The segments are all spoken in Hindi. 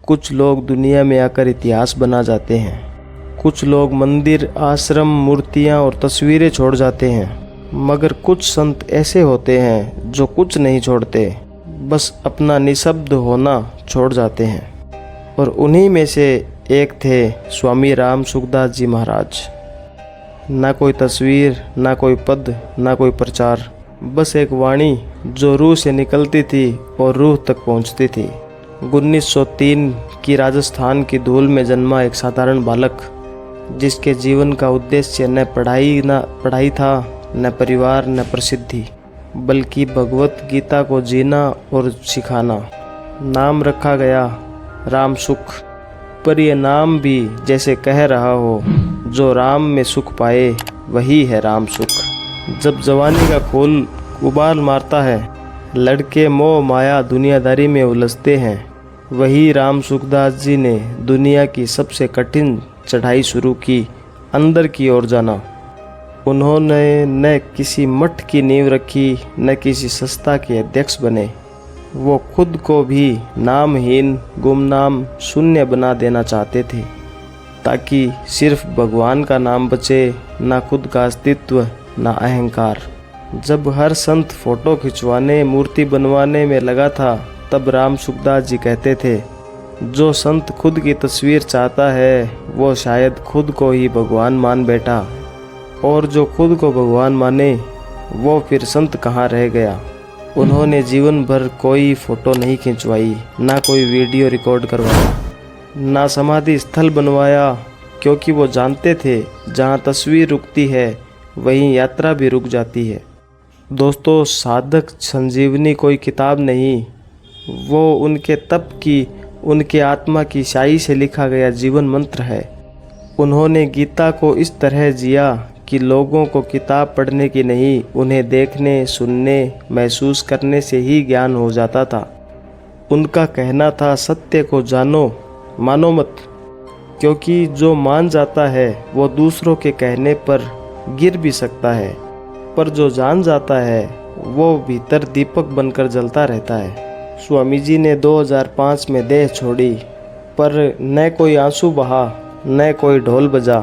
कुछ लोग दुनिया में आकर इतिहास बना जाते हैं। कुछ लोग मंदिर, आश्रम, मूर्तियाँ और तस्वीरें छोड़ जाते हैं, मगर कुछ संत ऐसे होते हैं जो कुछ नहीं छोड़ते, बस अपना निशब्द होना छोड़ जाते हैं। और उन्हीं में से एक थे स्वामी राम सुखदास जी महाराज। ना कोई तस्वीर, ना कोई पद, ना कोई प्रचार, बस एक वाणी जो रूह से निकलती थी और रूह तक पहुंचती थी। 1903 की राजस्थान की धूल में जन्मा एक साधारण बालक, जिसके जीवन का उद्देश्य न पढ़ाई था, न परिवार, न प्रसिद्धि, बल्कि भगवत गीता को जीना और सिखाना। नाम रखा गया राम सुख, पर यह नाम भी जैसे कह रहा हो, जो राम में सुख पाए वही है राम सुख। जब जवानी का खून उबाल मारता है, लड़के मोह माया दुनियादारी में उलझते हैं, वही राम सुखदास जी ने दुनिया की सबसे कठिन चढ़ाई शुरू की, अंदर की ओर जाना। उन्होंने न किसी मठ की नींव रखी, न किसी संस्था के अध्यक्ष बने। वो खुद को भी नामहीन, गुमनाम, शून्य बना देना चाहते थे, ताकि सिर्फ भगवान का नाम बचे, ना खुद का अस्तित्व, ना अहंकार। जब हर संत फोटो खिंचवाने, मूर्ति बनवाने में लगा था, तब राम सुखदास जी कहते थे, जो संत खुद की तस्वीर चाहता है वो शायद खुद को ही भगवान मान बैठा, और जो खुद को भगवान माने वो फिर संत कहाँ रह गया। उन्होंने जीवन भर कोई फ़ोटो नहीं खिंचवाई, ना कोई वीडियो रिकॉर्ड करवाया, ना समाधि स्थल बनवाया, क्योंकि वो जानते थे जहाँ तस्वीर रुकती है वहीं यात्रा भी रुक जाती है। दोस्तों, साधक संजीवनी कोई किताब नहीं, वो उनके तप की, उनके आत्मा की शाही से लिखा गया जीवन मंत्र है। उन्होंने गीता को इस तरह जिया कि लोगों को किताब पढ़ने की नहीं, उन्हें देखने, सुनने, महसूस करने से ही ज्ञान हो जाता था। उनका कहना था, सत्य को जानो, मानो मत, क्योंकि जो मान जाता है वो दूसरों के कहने पर गिर भी सकता है, पर जो जान जाता है वो भीतर दीपक बनकर जलता रहता है। स्वामी जी ने 2005 में देह छोड़ी, पर न कोई आंसू बहा, न कोई ढोल बजा,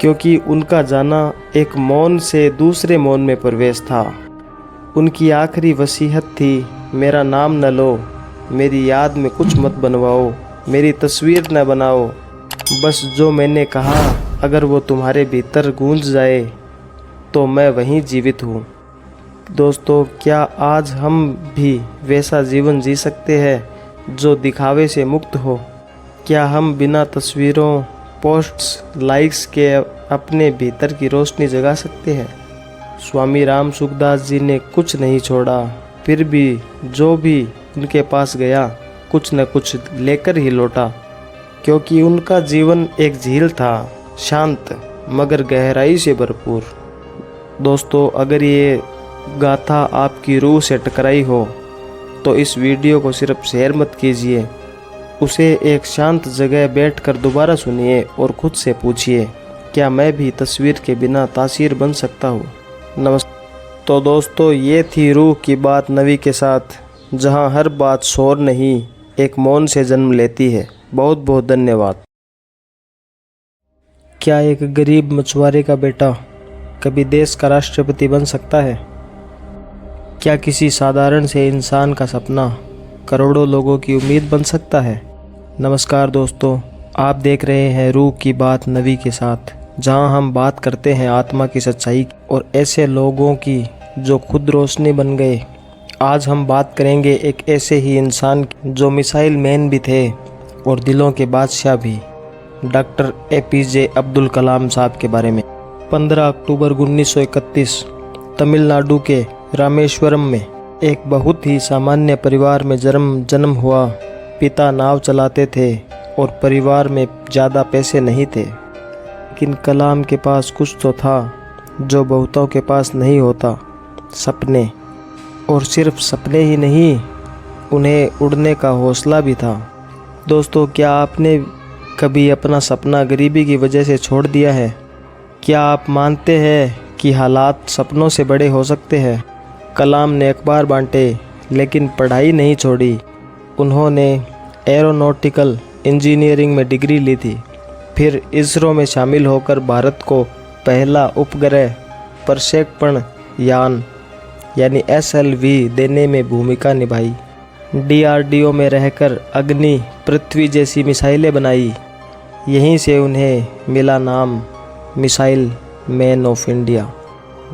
क्योंकि उनका जाना एक मौन से दूसरे मौन में प्रवेश था। उनकी आखिरी वसीयत थी, मेरा नाम न लो, मेरी याद में कुछ मत बनवाओ, मेरी तस्वीर न बनाओ, बस जो मैंने कहा अगर वो तुम्हारे भीतर गूंज जाए तो मैं वहीं जीवित हूँ। दोस्तों, क्या आज हम भी वैसा जीवन जी सकते हैं जो दिखावे से मुक्त हो? क्या हम बिना तस्वीरों, पोस्ट्स, लाइक्स के अपने भीतर की रोशनी जगा सकते हैं? स्वामी राम सुखदास जी ने कुछ नहीं छोड़ा, फिर भी जो भी उनके पास गया कुछ न कुछ लेकर ही लौटा, क्योंकि उनका जीवन एक झील था, शांत मगर गहराई से भरपूर। दोस्तों, अगर ये गाथा आपकी रूह से टकराई हो तो इस वीडियो को सिर्फ शेयर मत कीजिए, उसे एक शांत जगह बैठकर दोबारा सुनिए और खुद से पूछिए, क्या मैं भी तस्वीर के बिना तासीर बन सकता हूँ? नमस्कार। तो दोस्तों, ये थी रूह की बात नवी के साथ, जहाँ हर बात शोर नहीं, एक मौन से जन्म लेती है। बहुत बहुत धन्यवाद। क्या एक गरीब मछुआरे का बेटा कभी देश का राष्ट्रपति बन सकता है? क्या किसी साधारण से इंसान का सपना करोड़ों लोगों की उम्मीद बन सकता है? नमस्कार दोस्तों, आप देख रहे हैं रूह की बात नवी के साथ, जहां हम बात करते हैं आत्मा की सच्चाई और ऐसे लोगों की जो खुद रोशनी बन गए। आज हम बात करेंगे एक ऐसे ही इंसान की जो मिसाइल मैन भी थे और दिलों के बादशाह भी, डॉक्टर APJ अब्दुल कलाम साहब के बारे में। 15 अक्टूबर 1931 तमिलनाडु के रामेश्वरम में एक बहुत ही सामान्य परिवार में जन्म हुआ। पिता नाव चलाते थे और परिवार में ज़्यादा पैसे नहीं थे, लेकिन कलाम के पास कुछ तो था जो बहुतों के पास नहीं होता, सपने। और सिर्फ सपने ही नहीं, उन्हें उड़ने का हौसला भी था। दोस्तों, क्या आपने कभी अपना सपना गरीबी की वजह से छोड़ दिया है? क्या आप मानते हैं कि हालात सपनों से बड़े हो सकते हैं? कलाम ने अखबार बांटे लेकिन पढ़ाई नहीं छोड़ी। उन्होंने एरोनॉटिकल इंजीनियरिंग में डिग्री ली थी। फिर इसरो में शामिल होकर भारत को पहला उपग्रह प्रक्षेपण यान यानी SLV देने में भूमिका निभाई। DRDO में रहकर अग्नि, पृथ्वी जैसी मिसाइलें बनाई। यहीं से उन्हें मिला नाम मिसाइल मैन ऑफ इंडिया।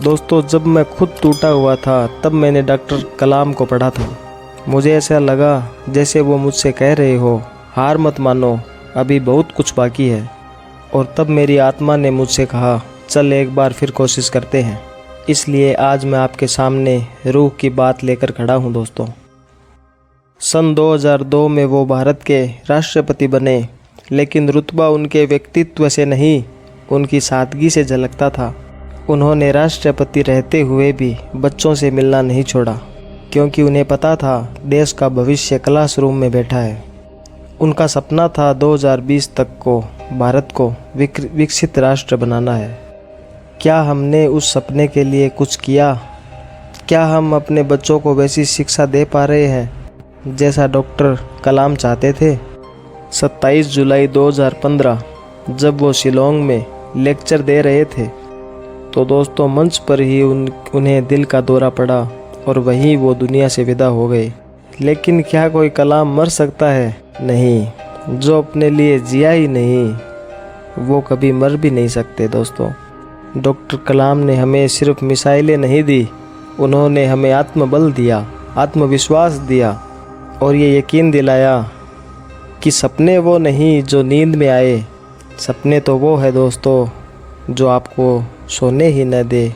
दोस्तों, जब मैं खुद टूटा हुआ था तब मैंने डॉक्टर कलाम को पढ़ा था। मुझे ऐसा लगा जैसे वो मुझसे कह रहे हो, हार मत मानो, अभी बहुत कुछ बाकी है। और तब मेरी आत्मा ने मुझसे कहा, चल एक बार फिर कोशिश करते हैं। इसलिए आज मैं आपके सामने रूह की बात लेकर खड़ा हूँ। दोस्तों, सन 2002 में वो भारत के राष्ट्रपति बने, लेकिन रुतबा उनके व्यक्तित्व से नहीं, उनकी सादगी से झलकता था। उन्होंने राष्ट्रपति रहते हुए भी बच्चों से मिलना नहीं छोड़ा, क्योंकि उन्हें पता था देश का भविष्य क्लासरूम में बैठा है। उनका सपना था 2020 तक को भारत को विकसित राष्ट्र बनाना है। क्या हमने उस सपने के लिए कुछ किया? क्या हम अपने बच्चों को वैसी शिक्षा दे पा रहे हैं जैसा डॉक्टर कलाम चाहते थे? 27 जुलाई 2015 जब वो शिलोंग में लेक्चर दे रहे थे तो दोस्तों मंच पर ही उन्हें दिल का दौरा पड़ा और वहीं वो दुनिया से विदा हो गए। लेकिन क्या कोई कलाम मर सकता है? नहीं, जो अपने लिए जिया ही नहीं वो कभी मर भी नहीं सकते। दोस्तों, डॉक्टर कलाम ने हमें सिर्फ मिसाइलें नहीं दी, उन्होंने हमें आत्मबल दिया, आत्मविश्वास दिया और ये यकीन दिलाया कि सपने वो नहीं जो नींद में आए, सपने तो वो है दोस्तों जो आपको सोने ही न दे,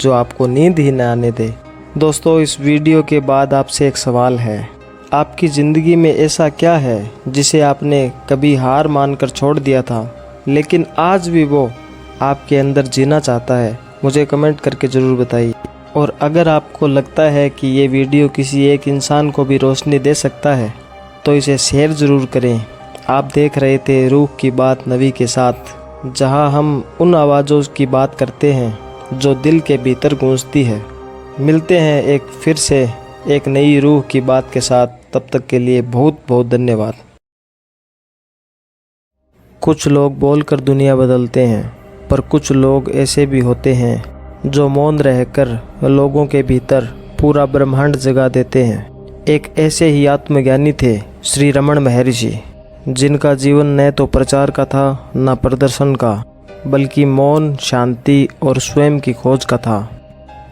जो आपको नींद ही न आने दे। दोस्तों, इस वीडियो के बाद आपसे एक सवाल है, आपकी ज़िंदगी में ऐसा क्या है जिसे आपने कभी हार मानकर छोड़ दिया था, लेकिन आज भी वो आपके अंदर जीना चाहता है? मुझे कमेंट करके ज़रूर बताइए। और अगर आपको लगता है कि ये वीडियो किसी एक इंसान को भी रोशनी दे सकता है तो इसे शेयर ज़रूर करें। आप देख रहे थे रूह की बात नवी के साथ, जहां हम उन आवाज़ों की बात करते हैं जो दिल के भीतर गूंजती है। मिलते हैं फिर से एक नई रूह की बात के साथ। तब तक के लिए बहुत बहुत धन्यवाद। कुछ लोग बोलकर दुनिया बदलते हैं, पर कुछ लोग ऐसे भी होते हैं जो मौन रहकर लोगों के भीतर पूरा ब्रह्मांड जगा देते हैं। एक ऐसे ही आत्मज्ञानी थे श्री रमण महर्षि, जिनका जीवन न तो प्रचार का था न प्रदर्शन का, बल्कि मौन, शांति और स्वयं की खोज का था।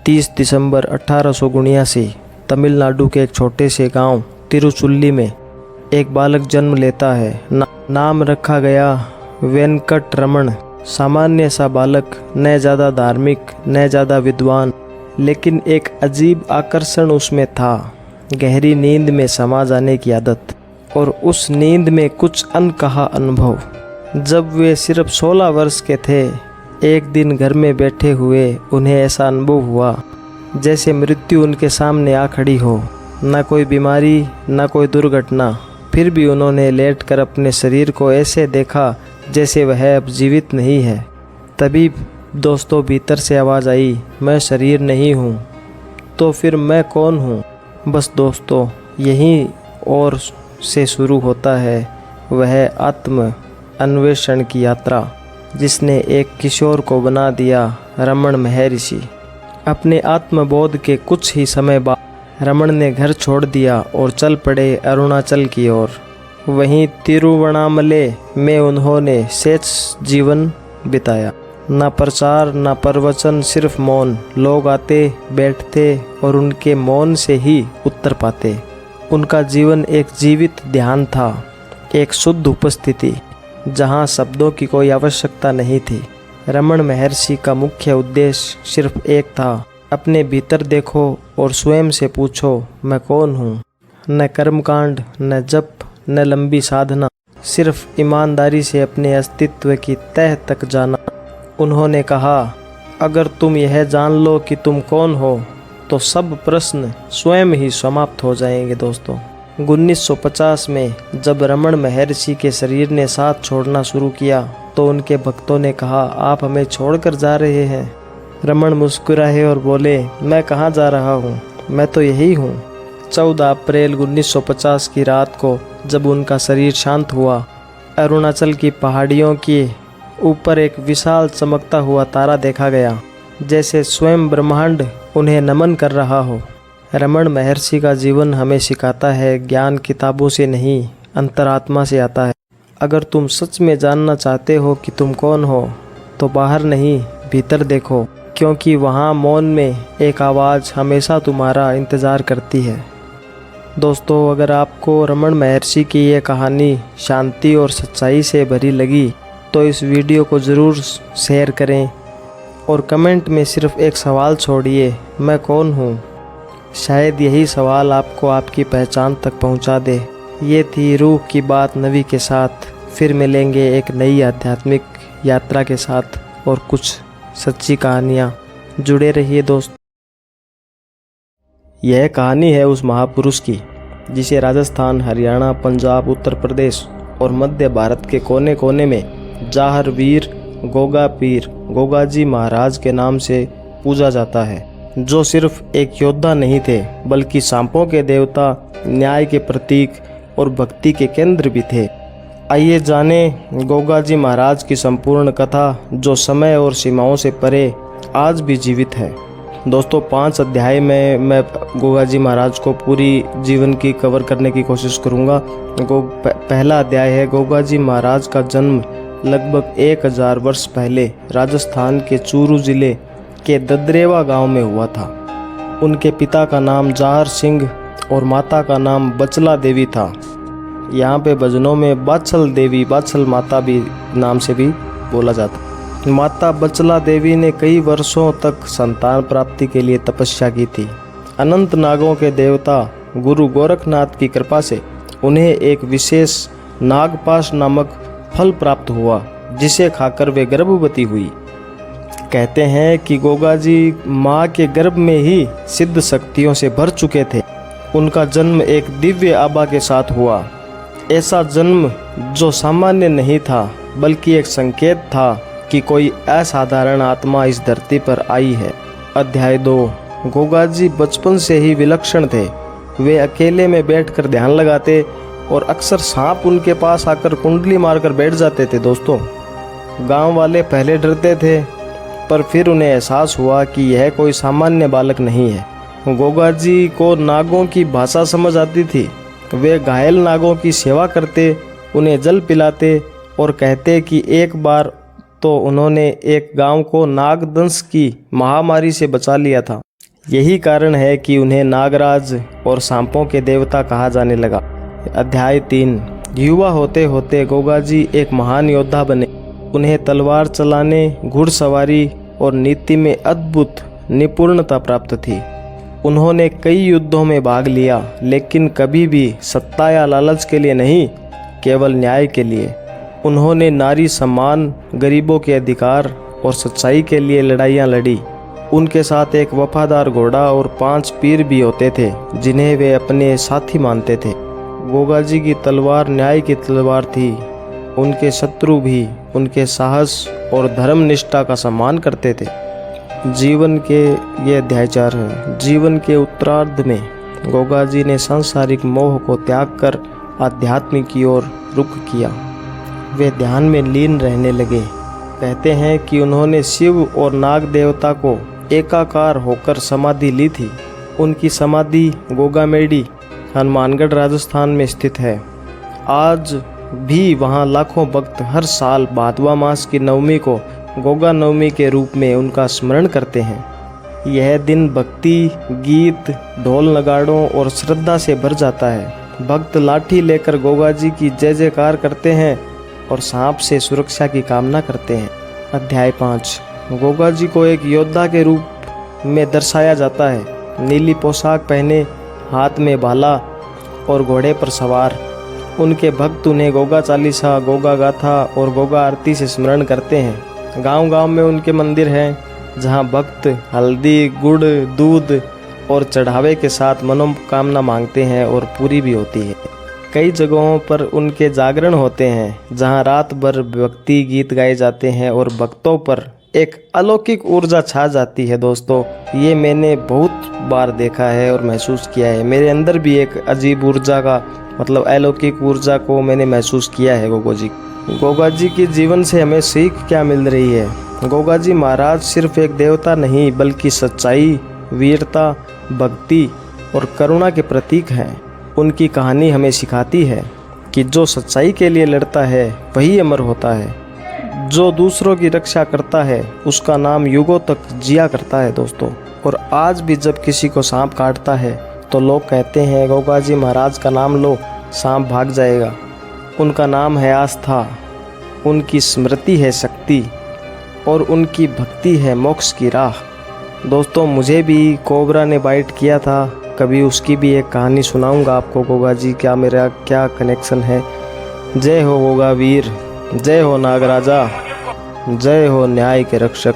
30 दिसंबर 1879 तमिलनाडु के एक छोटे से गांव तिरुचुल्ली में एक बालक जन्म लेता है। नाम रखा गया वेंकट रमण। सामान्य सा बालक, न ज़्यादा धार्मिक न ज़्यादा विद्वान, लेकिन एक अजीब आकर्षण उसमें था, गहरी नींद में समा जाने की आदत और उस नींद में कुछ अनकहा अनुभव। जब वे सिर्फ 16 वर्ष के थे, एक दिन घर में बैठे हुए उन्हें ऐसा अनुभव हुआ जैसे मृत्यु उनके सामने आ खड़ी हो। न कोई बीमारी, न कोई दुर्घटना, फिर भी उन्होंने लेटकर अपने शरीर को ऐसे देखा जैसे वह अब जीवित नहीं है। तभी दोस्तों भीतर से आवाज़ आई, मैं शरीर नहीं हूँ, तो फिर मैं कौन हूँ? बस दोस्तों, यहीं और से शुरू होता है वह आत्म अन्वेषण की यात्रा, जिसने एक किशोर को बना दिया रमण महर्षि। अपने आत्मबोध के कुछ ही समय बाद रमण ने घर छोड़ दिया और चल पड़े अरुणाचल की ओर। वहीं तिरुवणामले में उन्होंने शेष जीवन बिताया। न प्रचार न प्रवचन, सिर्फ मौन। लोग आते बैठते और उनके मौन से ही उत्तर पाते। उनका जीवन एक जीवित ध्यान था, एक शुद्ध उपस्थिति जहाँ शब्दों की कोई आवश्यकता नहीं थी। रमण महर्षि का मुख्य उद्देश्य सिर्फ एक था, अपने भीतर देखो और स्वयं से पूछो, मैं कौन हूँ? न कर्मकांड, न जप, न लंबी साधना, सिर्फ ईमानदारी से अपने अस्तित्व की तह तक जाना। उन्होंने कहा, अगर तुम यह जान लो कि तुम कौन हो तो सब प्रश्न स्वयं ही समाप्त हो जाएंगे। दोस्तों, 1950 में जब रमण महर्षि के शरीर ने साथ छोड़ना शुरू किया तो उनके भक्तों ने कहा, आप हमें छोड़कर जा रहे हैं? रमण मुस्कुराए और बोले, मैं कहाँ जा रहा हूँ, मैं तो यही हूँ। 14 अप्रैल 1950 की रात को जब उनका शरीर शांत हुआ, अरुणाचल की पहाड़ियों के ऊपर एक विशाल चमकता हुआ तारा देखा गया, जैसे स्वयं ब्रह्मांड उन्हें नमन कर रहा हो। रमण महर्षि का जीवन हमें सिखाता है, ज्ञान किताबों से नहीं, अंतरात्मा से आता है। अगर तुम सच में जानना चाहते हो कि तुम कौन हो, तो बाहर नहीं, भीतर देखो, क्योंकि वहाँ मौन में एक आवाज़ हमेशा तुम्हारा इंतज़ार करती है। दोस्तों, अगर आपको रमण महर्षि की ये कहानी शांति और सच्चाई से भरी लगी तो इस वीडियो को ज़रूर शेयर करें और कमेंट में सिर्फ़ एक सवाल छोड़िए, मैं कौन हूँ। शायद यही सवाल आपको आपकी पहचान तक पहुँचा दे। ये थी रूह की बात नवी के साथ। फिर मिलेंगे एक नई आध्यात्मिक यात्रा के साथ और कुछ सच्ची कहानियाँ। जुड़े रहिए दोस्त। यह कहानी है उस महापुरुष की जिसे राजस्थान, हरियाणा, पंजाब, उत्तर प्रदेश और मध्य भारत के कोने कोने में जाहर वीर गोगा पीर गोगाजी महाराज के नाम से पूजा जाता है, जो सिर्फ एक योद्धा नहीं थे बल्कि सांपों के देवता, न्याय के प्रतीक और भक्ति के केंद्र भी थे। आइए जाने गोगाजी महाराज की संपूर्ण कथा, जो समय और सीमाओं से परे आज भी जीवित है। दोस्तों, 5 अध्याय में मैं गोगाजी महाराज को पूरी जीवन की कवर करने की कोशिश करूंगा। पहला अध्याय है गोगाजी महाराज का जन्म लगभग 1000 वर्ष पहले राजस्थान के चूरू जिले के ददरेवा गांव में हुआ था। उनके पिता का नाम जाहर सिंह और माता का नाम बचला देवी था। यहाँ पे भजनों में बाछल देवी, बाछल माता भी नाम से भी बोला जाता। माता बचला देवी ने कई वर्षों तक संतान प्राप्ति के लिए तपस्या की थी। अनंत नागों के देवता गुरु गोरखनाथ की कृपा से उन्हें एक विशेष नागपाश नामक फल प्राप्त हुआ, जिसे खाकर वे गर्भवती हुई। कहते हैं कि गोगाजी माँ के गर्भ में ही सिद्ध शक्तियों से भर चुके थे। उनका जन्म एक दिव्य आभा के साथ हुआ। ऐसा जन्म जो सामान्य नहीं था बल्कि एक संकेत था कि कोई असाधारण आत्मा इस धरती पर आई है। अध्याय 2। गोगाजी बचपन से ही विलक्षण थे। वे अकेले में बैठकर ध्यान लगाते और अक्सर सांप उनके पास आकर कुंडली मारकर बैठ जाते थे। दोस्तों, गांव वाले पहले डरते थे, पर फिर उन्हें एहसास हुआ कि यह कोई सामान्य बालक नहीं है। गोगाजी को नागों की भाषा समझ आती थी। वे घायल नागों की सेवा करते, उन्हें जल पिलाते और कहते कि एक बार तो उन्होंने एक गांव को नागदंश की महामारी से बचा लिया था। यही कारण है कि उन्हें नागराज और सांपों के देवता कहा जाने लगा। अध्याय 3। युवा होते होते गोगाजी एक महान योद्धा बने। उन्हें तलवार चलाने, घुड़सवारी और नीति में अद्भुत निपुणता प्राप्त थी। उन्होंने कई युद्धों में भाग लिया, लेकिन कभी भी सत्ता या लालच के लिए नहीं, केवल न्याय के लिए। उन्होंने नारी सम्मान, गरीबों के अधिकार और सच्चाई के लिए लड़ाइयाँ लड़ी। उनके साथ एक वफादार घोड़ा और 5 पीर भी होते थे, जिन्हें वे अपने साथी मानते थे। गोगाजी की तलवार न्याय की तलवार थी। उनके शत्रु भी उनके साहस और धर्मनिष्ठा का सम्मान करते थे। जीवन के ये अध्याय 4 है। जीवन के उत्तरार्ध में गोगाजी ने सांसारिक मोह को त्याग कर आध्यात्म की ओर रुख किया। वे ध्यान में लीन रहने लगे। कहते हैं कि उन्होंने शिव और नाग देवता को एकाकार होकर समाधि ली थी। उनकी समाधि गोगामेडी, हनुमानगढ़, राजस्थान में स्थित है। आज भी वहाँ लाखों भक्त हर साल भादवा मास की नवमी को गोगा नवमी के रूप में उनका स्मरण करते हैं। यह दिन भक्ति, गीत, ढोल नगाड़ों और श्रद्धा से भर जाता है। भक्त लाठी लेकर गोगाजी की जय जयकार करते हैं और सांप से सुरक्षा की कामना करते हैं। अध्याय 5। गोगाजी को एक योद्धा के रूप में दर्शाया जाता है। नीली पोशाक पहने, हाथ में भाला और घोड़े पर सवार। उनके भक्त उन्हें गोगा चालीसा, गोगा गाथा और गोगा आरती से स्मरण करते हैं। गांव-गांव में उनके मंदिर हैं, जहां भक्त हल्दी, गुड़, दूध और चढ़ावे के साथ मनोकामना मांगते हैं और पूरी भी होती है। कई जगहों पर उनके जागरण होते हैं, जहां रात भर भक्ति गीत गाए जाते हैं और भक्तों पर एक अलौकिक ऊर्जा छा जाती है दोस्तों। ये मैंने बहुत बार देखा है और महसूस किया है। मेरे अंदर भी एक अजीब ऊर्जा का मतलब अलौकिक ऊर्जा को मैंने महसूस किया है गोगा जी के जीवन से हमें सीख क्या मिल रही है। गोगा जी महाराज सिर्फ एक देवता नहीं बल्कि सच्चाई, वीरता, भक्ति और करुणा के प्रतीक हैं। उनकी कहानी हमें सिखाती है कि जो सच्चाई के लिए लड़ता है वही अमर होता है। जो दूसरों की रक्षा करता है उसका नाम युगों तक जिया करता है दोस्तों। और आज भी जब किसी को सांप काटता है तो लोग कहते हैं गोगा जी महाराज का नाम लो, सांप भाग जाएगा। उनका नाम है आस्था, उनकी स्मृति है शक्ति और उनकी भक्ति है मोक्ष की राह। दोस्तों मुझे भी कोबरा ने बाइट किया था, कभी उसकी भी एक कहानी सुनाऊंगा आपको। गोगा जी क्या मेरा क्या कनेक्शन है। जय हो गोगा वीर, जय हो नागराजा, जय हो न्याय के रक्षक,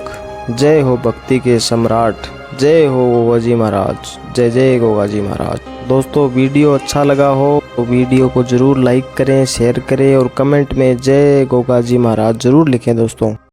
जय हो भक्ति के सम्राट, जय हो गोगा जी महाराज, जय जय गोगा जी महाराज। दोस्तों वीडियो अच्छा लगा हो तो वीडियो को ज़रूर लाइक करें, शेयर करें और कमेंट में जय गोगा जी महाराज ज़रूर लिखें दोस्तों।